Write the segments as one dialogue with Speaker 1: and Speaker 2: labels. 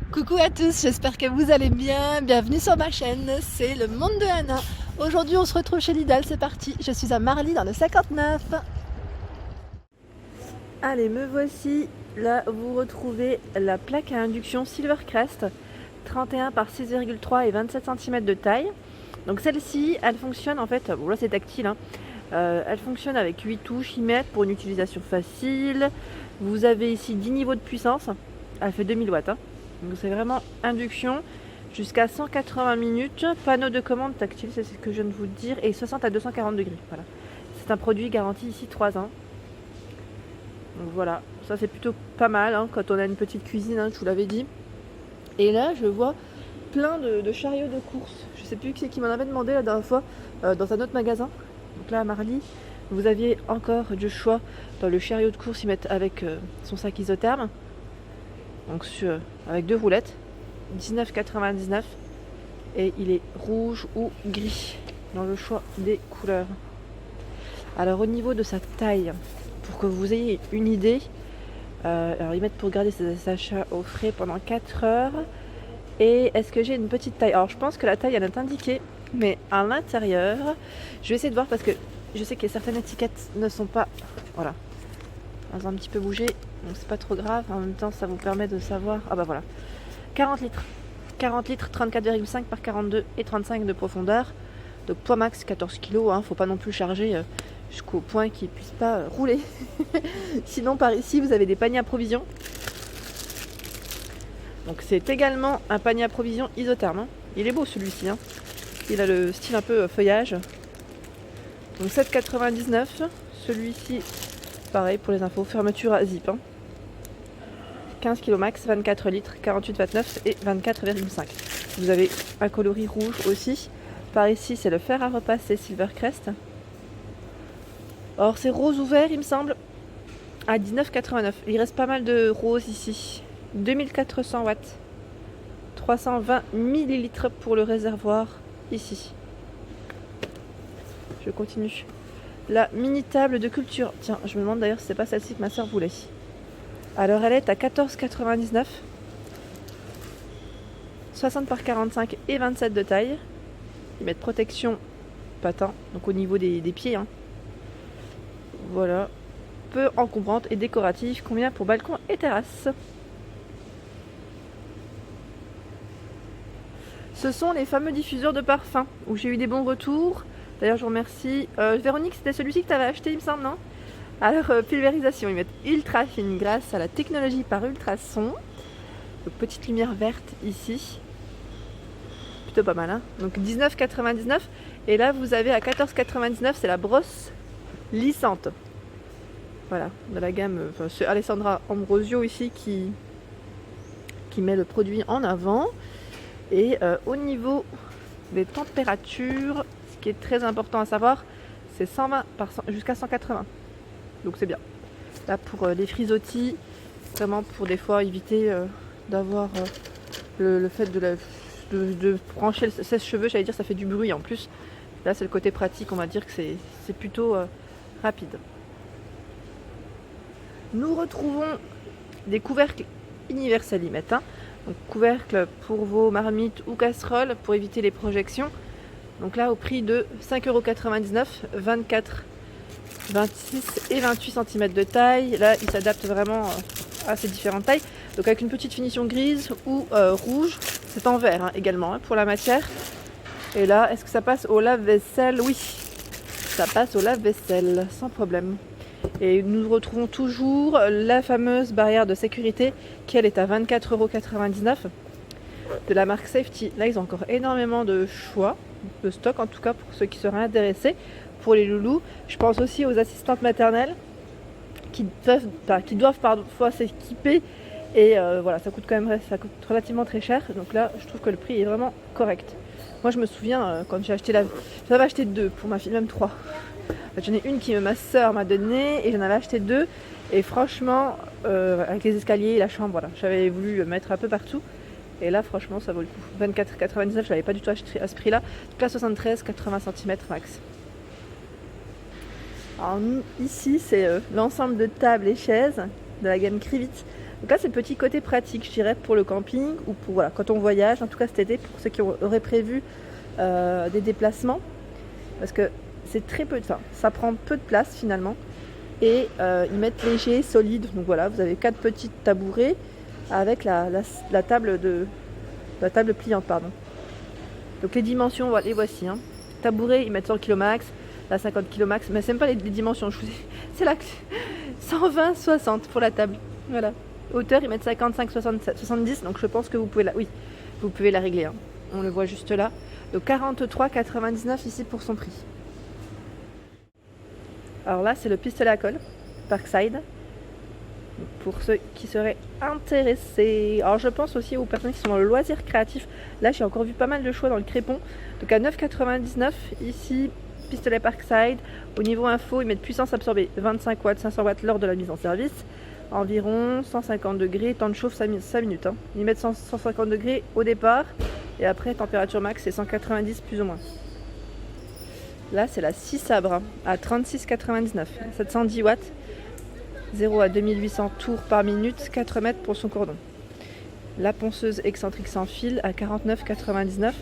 Speaker 1: Coucou à tous, j'espère que vous allez bien. Bienvenue sur ma chaîne, c'est le monde de Anna. Aujourd'hui on se retrouve chez Lidl, c'est parti. Je suis à Marly dans le 59. Allez, me voici. Là vous retrouvez la plaque à induction Silvercrest 31 par 6,3 et 27 cm de taille. Donc celle-ci, elle fonctionne en fait, bon là c'est tactile, hein. Elle fonctionne avec 8 touches IMET pour une utilisation facile. Vous avez ici 10 niveaux de puissance, elle fait 2000 watts, hein. Donc c'est vraiment induction jusqu'à 180 minutes, panneau de commande tactile, c'est ce que je viens de vous dire, et 60 à 240 degrés. Voilà. C'est un produit garanti ici 3 ans. Donc voilà, ça c'est plutôt pas mal hein, quand on a une petite cuisine, hein, je vous l'avais dit. Et là je vois plein de chariots de course. Je sais plus qui c'est qui m'en avait demandé la dernière fois dans un autre magasin. Donc là à Marly, vous aviez encore du choix dans le chariot de course, ils mettent avec son sac isotherme. Donc avec 2 roulettes, 19,99 et il est rouge ou gris dans le choix des couleurs. Alors au niveau de sa taille, pour que vous ayez une idée, alors ils mettent pour garder ses achats au frais pendant 4 heures. Et est-ce que j'ai une petite taille? Alors je pense que la taille elle est indiquée, mais à l'intérieur, je vais essayer de voir parce que je sais que certaines étiquettes ne sont pas, voilà, elles ont un petit peu bougé, donc c'est pas trop grave. En même temps ça vous permet de savoir, ah bah voilà, 40 litres, 34,5 par 42 et 35 de profondeur. Donc poids max 14 kg, hein, faut pas non plus charger jusqu'au point qu'il ne puisse pas rouler. Sinon par ici vous avez des paniers à provisions. Donc c'est également un panier à provisions isotherme, hein. Il est beau celui-ci, hein. Il a le style un peu feuillage. Donc 7,99. Celui-ci, pareil pour les infos, fermeture à zip, hein. 15 kg max, 24 litres, 48,29 et 24,5. Vous avez un coloris rouge aussi. Par ici, c'est le fer à repasser Silvercrest. Or, c'est rose ouvert, il me semble, à 19,89. Il reste pas mal de rose ici. 2400 watts. 320 millilitres pour le réservoir ici. Je continue. La mini table de culture. Tiens, je me demande d'ailleurs si c'est pas celle-ci que ma soeur voulait. Alors elle est à 14,99. 60 par 45 et 27 de taille. Ils mettent protection patin, donc au niveau des pieds, hein. Voilà. Peu encombrante et décorative. Combien pour balcon et terrasse? Ce sont les fameux diffuseurs de parfum où j'ai eu des bons retours. D'ailleurs, je vous remercie. Véronique, c'était celui-ci que tu avais acheté, il me semble, non? Alors, pulvérisation, ils mettent ultra fine grâce à la technologie par ultrason. Donc, petite lumière verte ici. Plutôt pas mal, hein. Donc, 19,99. Et là, vous avez à 14,99, c'est la brosse lissante. Voilà, de la gamme. C'est Alessandra Ambrosio ici qui met le produit en avant. Et au niveau des températures, ce qui est très important à savoir, c'est 120 jusqu'à 180. Donc c'est bien. Là pour les frisottis, vraiment pour des fois éviter d'avoir le fait de brancher le sèche-cheveux, j'allais dire ça fait du bruit en plus. Là c'est le côté pratique, on va dire que c'est plutôt rapide. Nous retrouvons des couvercles universels IMET, hein. Donc couvercle pour vos marmites ou casseroles pour éviter les projections. Donc là au prix de 5,99€, 24, 26 et 28 cm de taille. Là il s'adapte vraiment à ces différentes tailles. Donc avec une petite finition grise ou rouge. C'est en verre hein, également hein, pour la matière. Et là est-ce que ça passe au lave-vaisselle? Oui, ça passe au lave-vaisselle sans problème. Et nous retrouvons toujours la fameuse barrière de sécurité qui elle est à 24,99€ de la marque Safety. Là ils ont encore énormément de choix, de stock en tout cas pour ceux qui seraient intéressés pour les loulous. Je pense aussi aux assistantes maternelles qui doivent parfois s'équiper et voilà ça coûte relativement très cher. Donc là je trouve que le prix est vraiment correct. Moi je me souviens quand j'ai acheté j'en avais acheté 2 pour ma fille, même 3. J'en ai une qui ma soeur m'a donné et j'en avais acheté 2 et franchement avec les escaliers, la chambre, voilà, j'avais voulu mettre un peu partout et là franchement ça vaut le coup. 24,99, je l'avais pas du tout acheté à ce prix là. Donc là 73, 80 cm max. Alors ici c'est l'ensemble de tables et chaises de la gamme Krivit Donc là c'est le petit côté pratique, je dirais, pour le camping ou pour voilà, quand on voyage, en tout cas cet été, pour ceux qui auraient prévu des déplacements, parce que c'est très peu de ça, ça prend peu de place finalement, et ils mettent léger, solide. Donc voilà, vous avez 4 petites tabourets avec la table pliante, pardon. Donc les dimensions, les voici. Hein. Tabouret, ils mettent 100 kg max, la 50 kg max, mais c'est même pas les dimensions. C'est là que 120, 60 pour la table. Voilà. Hauteur, ils mettent 55, 67, 70. Donc je pense que vous pouvez vous pouvez la régler. Hein. On le voit juste là. Donc 43,99 ici pour son prix. Alors là, c'est le pistolet à colle Parkside. Pour ceux qui seraient intéressés. Alors je pense aussi aux personnes qui sont dans le loisir créatif. Là j'ai encore vu pas mal de choix dans le crépon. Donc à 9,99 ici, pistolet Parkside. Au niveau info, ils mettent puissance absorbée 25 watts, 500 watts lors de la mise en service. Environ 150 degrés, temps de chauffe 5 minutes. Hein. Ils mettent 150 degrés au départ. Et après température max c'est 190 plus ou moins. Là c'est la 6 sabres à 36,99. 710 watts. 0 à 2800 tours par minute, 4 mètres pour son cordon. La ponceuse excentrique sans fil à 49,99.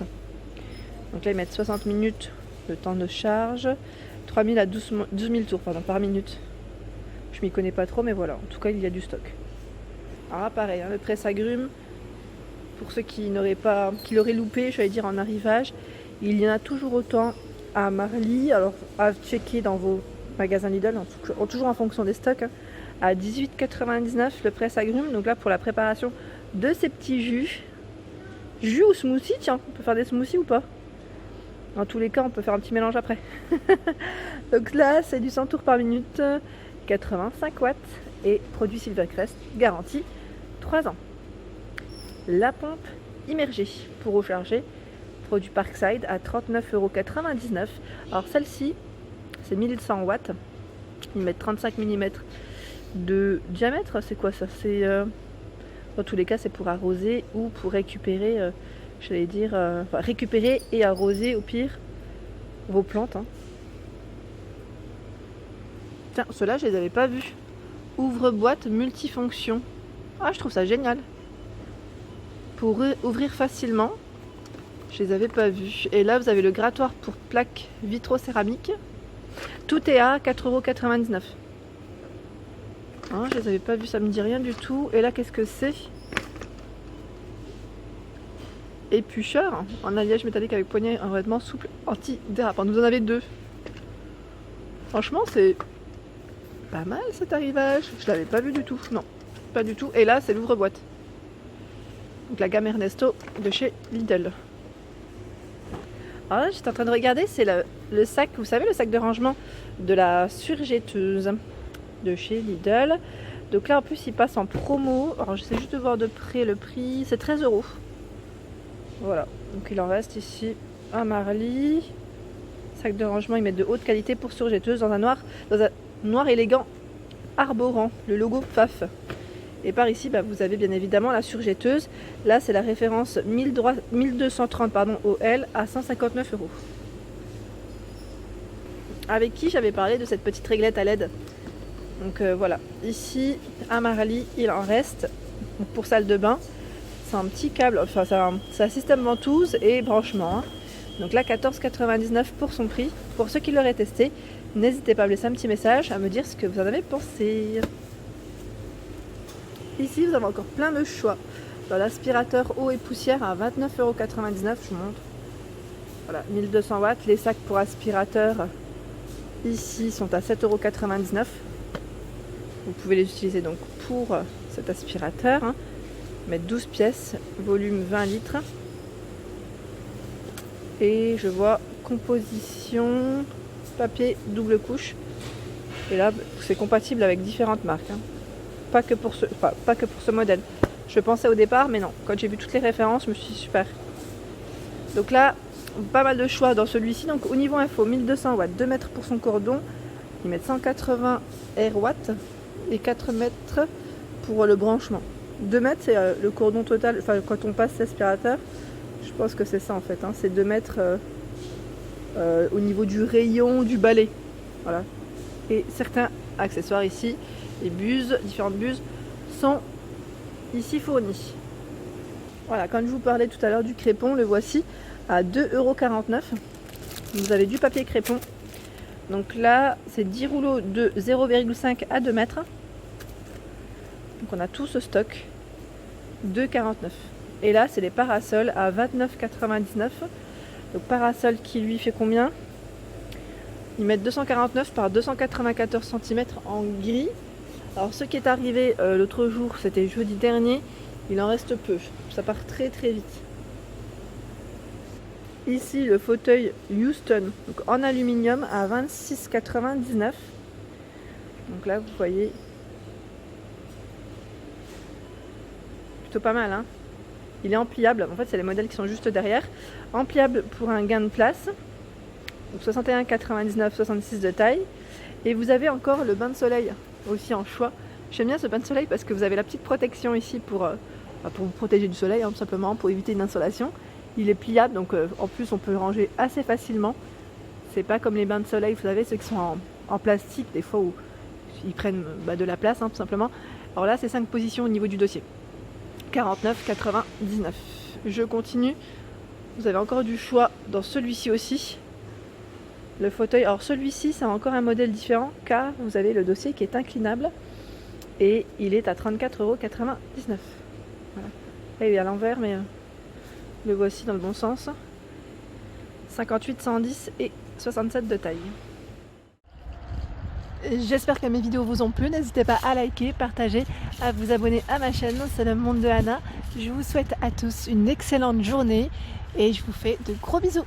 Speaker 1: Donc là ils mettent 60 minutes le temps de charge, 3000 à 12 000 tours par minute. Je m'y connais pas trop mais voilà, en tout cas il y a du stock. Alors pareil, hein, le presse-agrumes, pour ceux qui l'auraient loupé, j'allais dire en arrivage, il y en a toujours autant à Marly, alors à checker dans vos magasins Lidl, toujours en fonction des stocks. Hein. À 18,99 le presse-agrumes, donc là pour la préparation de ces petits jus ou smoothie, tiens, on peut faire des smoothies ou pas, dans tous les cas on peut faire un petit mélange après. Donc là c'est du 100 tours par minute, 85 watts et produit Silvercrest, garantie 3 ans. La pompe immergée pour recharger, produit Parkside à 39,99 €. Alors celle-ci c'est 1100 watts, ils mettent 35 mm de diamètre. C'est quoi ça? C'est dans tous les cas c'est pour arroser ou pour récupérer, récupérer et arroser au pire vos plantes. Hein. Tiens, ceux-là je les avais pas vus. Ouvre-boîte multifonction. Ah, je trouve ça génial. Pour ouvrir facilement. Je les avais pas vus. Et là vous avez le grattoir pour plaques vitro-céramique. Tout est à 4,99 €. Hein, je les avais pas vus, ça me dit rien du tout. Et là qu'est-ce que c'est? Éplucheur en alliage métallique avec poignée en revêtement souple anti-dérapant. Vous en avez 2. Franchement c'est pas mal cet arrivage. Je l'avais pas vu du tout. Non, pas du tout. Et là c'est l'ouvre-boîte. Donc la gamme Ernesto de chez Lidl. Alors là j'étais en train de regarder, c'est le sac, vous savez, le sac de rangement de la surjetteuse de chez Lidl. Donc là en plus il passe en promo. Alors j'essaie juste de voir de près le prix. C'est 13 €. Voilà, donc il en reste ici un Marly. Sac de rangement, ils mettent de haute qualité pour surjetteuse dans un noir élégant arborant le logo PFAF. Et par ici vous avez bien évidemment la surjetteuse. Là c'est la référence 1230 OL à 159 €. Avec qui j'avais parlé de cette petite réglette à LED. Donc voilà, ici à Marly il en reste. Donc, pour salle de bain, c'est un petit câble, enfin c'est un système ventouse et branchement. Hein. Donc là 14,99 € pour son prix. Pour ceux qui l'auraient testé, n'hésitez pas à me laisser un petit message, à me dire ce que vous en avez pensé. Ici vous avez encore plein de choix. Dans l'aspirateur eau et poussière à 29,99 €, je vous montre. Voilà, 1200 watts. Les sacs pour aspirateur ici sont à 7,99 €. Vous pouvez les utiliser donc pour cet aspirateur. Hein. Mettre 12 pièces, volume 20 litres. Et je vois composition papier double couche. Et là c'est compatible avec différentes marques. Hein. Pas que pour ce modèle. Je pensais au départ, mais non. Quand j'ai vu toutes les références, je me suis dit super. Donc là, pas mal de choix dans celui-ci. Donc au niveau info, 1200 watts, 2 mètres pour son cordon. Ils mettent 180 watts et 4 mètres pour le branchement. 2 mètres, c'est le cordon total. Enfin, quand on passe l'aspirateur, je pense que c'est ça en fait. Hein, c'est 2 mètres au niveau du rayon du balai. Voilà. Et certains accessoires ici, les buses, différentes buses, sont ici fournis. Voilà, quand je vous parlais tout à l'heure du crépon, le voici à 2,49 €. Vous avez du papier crépon. Donc là, c'est 10 rouleaux de 0,5 à 2 mètres. Donc on a tout ce stock. 2,49 €. Et là, c'est les parasols à 29,99 €. Donc parasol qui lui fait combien? Ils mettent 249 par 294 cm en gris. Alors ce qui est arrivé l'autre jour, c'était jeudi dernier, il en reste peu. Ça part très très vite. Ici le fauteuil Houston, donc en aluminium à 26,99 €. Donc là vous voyez, plutôt pas mal, hein. Il est en pliable, en fait c'est les modèles qui sont juste derrière. En pliable pour un gain de place. Donc 61,99, 66 de taille. Et vous avez encore le bain de soleil aussi en choix. J'aime bien ce bain de soleil parce que vous avez la petite protection ici pour vous protéger du soleil, hein, tout simplement, pour éviter une insolation. Il est pliable, donc en plus on peut le ranger assez facilement. C'est pas comme les bains de soleil, vous savez, ceux qui sont en plastique, des fois où ils prennent de la place, hein, tout simplement. Alors là, c'est 5 positions au niveau du dossier. 49,99. Je continue. Vous avez encore du choix dans celui-ci aussi. Le fauteuil, alors celui-ci, c'est encore un modèle différent car vous avez le dossier qui est inclinable et il est à 34,99 €. Voilà. Là, il est à l'envers, mais le voici dans le bon sens. 58, 110 et 67 de taille. J'espère que mes vidéos vous ont plu. N'hésitez pas à liker, partager, à vous abonner à ma chaîne. C'est le monde de Anna. Je vous souhaite à tous une excellente journée et je vous fais de gros bisous.